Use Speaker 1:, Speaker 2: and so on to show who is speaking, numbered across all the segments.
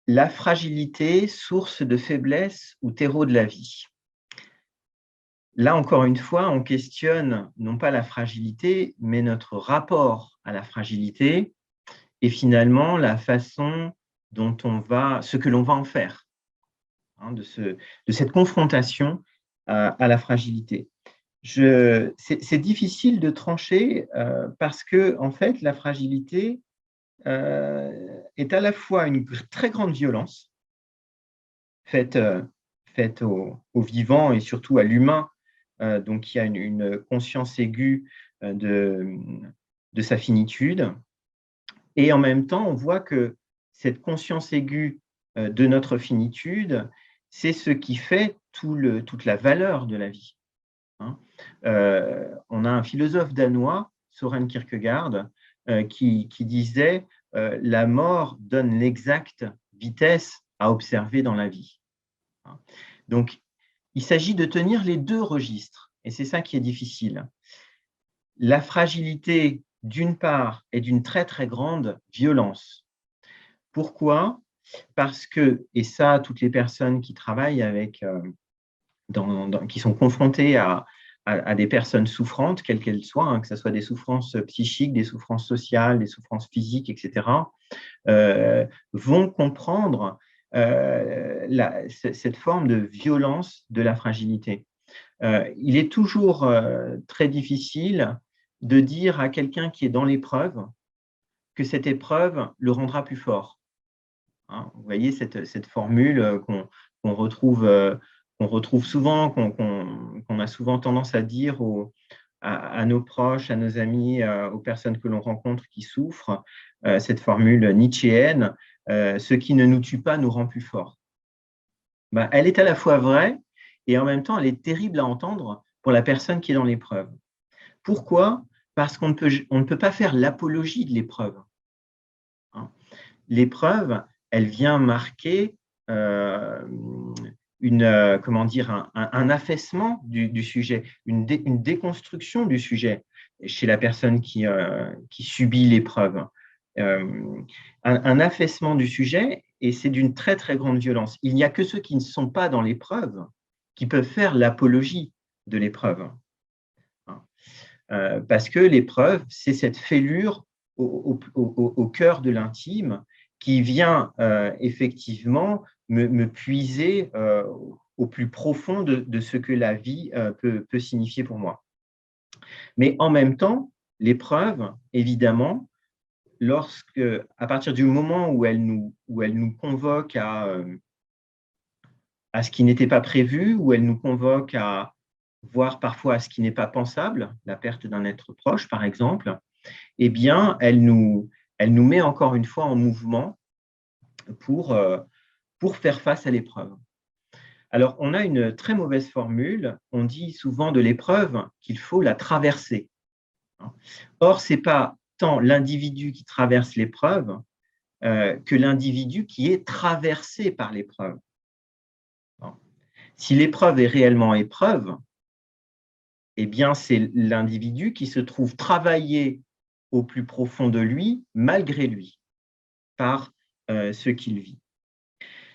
Speaker 1: La fragilité, source de faiblesse ou terreau de la vie. Là, encore une fois, on questionne non pas la fragilité, mais notre rapport à la fragilité et finalement la façon dont ce que l'on va en faire, de cette confrontation à la fragilité. C'est difficile de trancher parce que, en fait, la fragilité est à la fois une très grande violence faite au vivant et surtout à l'humain, donc il y a une conscience aiguë de sa finitude. Et en même temps, on voit que cette conscience aiguë de notre finitude, c'est ce qui fait toute la valeur de la vie. On a un philosophe danois, Søren Kierkegaard, qui disait la mort donne l'exacte vitesse à observer dans la vie. Donc, il s'agit de tenir les deux registres, et c'est ça qui est difficile. La fragilité, d'une part, est d'une très, très grande violence. Pourquoi? Parce que, et ça, toutes les personnes qui travaillent avec, qui sont confrontées à des personnes souffrantes, quelles qu'elles soient, que ce soit des souffrances psychiques, des souffrances sociales, des souffrances physiques, etc., vont comprendre cette forme de violence de la fragilité. Il est toujours très difficile de dire à quelqu'un qui est dans l'épreuve que cette épreuve le rendra plus fort. Vous voyez cette formule qu'on retrouve souvent, qu'on a souvent tendance à dire à nos proches, à nos amis, aux personnes que l'on rencontre qui souffrent, cette formule nietzschéenne, ce qui ne nous tue pas nous rend plus forts. Elle est à la fois vraie et en même temps, elle est terrible à entendre pour la personne qui est dans l'épreuve. Pourquoi? Parce qu'on ne peut pas faire l'apologie de l'épreuve. L'épreuve, elle vient marquer un affaissement du sujet, une déconstruction du sujet chez la personne qui subit l'épreuve. Un affaissement du sujet, et c'est d'une très, très grande violence. Il n'y a que ceux qui ne sont pas dans l'épreuve qui peuvent faire l'apologie de l'épreuve. Parce que l'épreuve, c'est cette fêlure au cœur de l'intime qui vient effectivement me puiser au plus profond de ce que la vie peut signifier pour moi. Mais en même temps, l'épreuve, évidemment, à partir du moment où elle nous convoque à ce qui n'était pas prévu, où elle nous convoque à voir parfois à ce qui n'est pas pensable, la perte d'un être proche, par exemple, eh bien, elle nous met encore une fois en mouvement pour faire face à l'épreuve. Alors, on a une très mauvaise formule. On dit souvent de l'épreuve qu'il faut la traverser. Or, ce n'est pas tant l'individu qui traverse l'épreuve que l'individu qui est traversé par l'épreuve. Si l'épreuve est réellement épreuve, eh bien, c'est l'individu qui se trouve travaillé au plus profond de lui, malgré lui, par ce qu'il vit.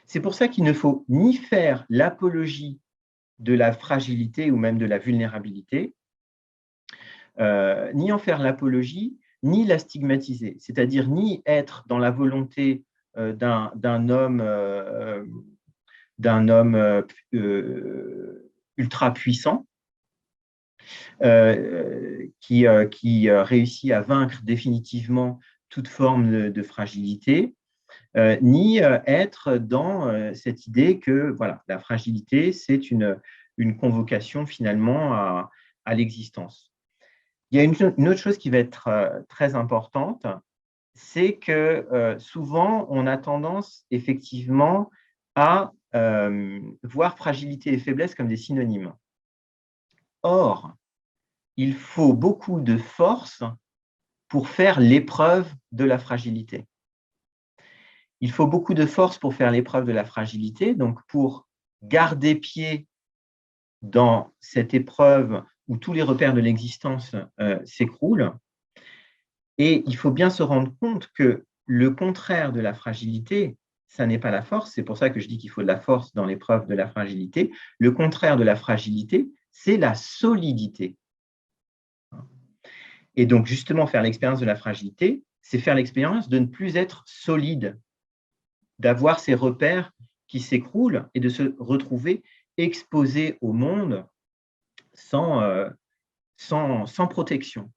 Speaker 1: C'est pour ça qu'il ne faut ni faire l'apologie de la fragilité ou même de la vulnérabilité, ni en faire l'apologie, ni la stigmatiser, c'est-à-dire ni être dans la volonté d'un homme ultra puissant, qui réussit à vaincre définitivement toute forme de fragilité, ni être dans cette idée que voilà, la fragilité, c'est une convocation finalement à l'existence. Il y a une autre chose qui va être très importante, c'est que souvent, on a tendance effectivement à voir fragilité et faiblesse comme des synonymes. Or, il faut beaucoup de force pour faire l'épreuve de la fragilité. Il faut beaucoup de force pour faire l'épreuve de la fragilité, donc pour garder pied dans cette épreuve où tous les repères de l'existence s'écroulent. Et il faut bien se rendre compte que le contraire de la fragilité, ça n'est pas la force. C'est pour ça que je dis qu'il faut de la force dans l'épreuve de la fragilité. Le contraire de la fragilité, c'est la solidité. Et donc, justement, faire l'expérience de la fragilité, c'est faire l'expérience de ne plus être solide, d'avoir ces repères qui s'écroulent et de se retrouver exposé au monde sans protection.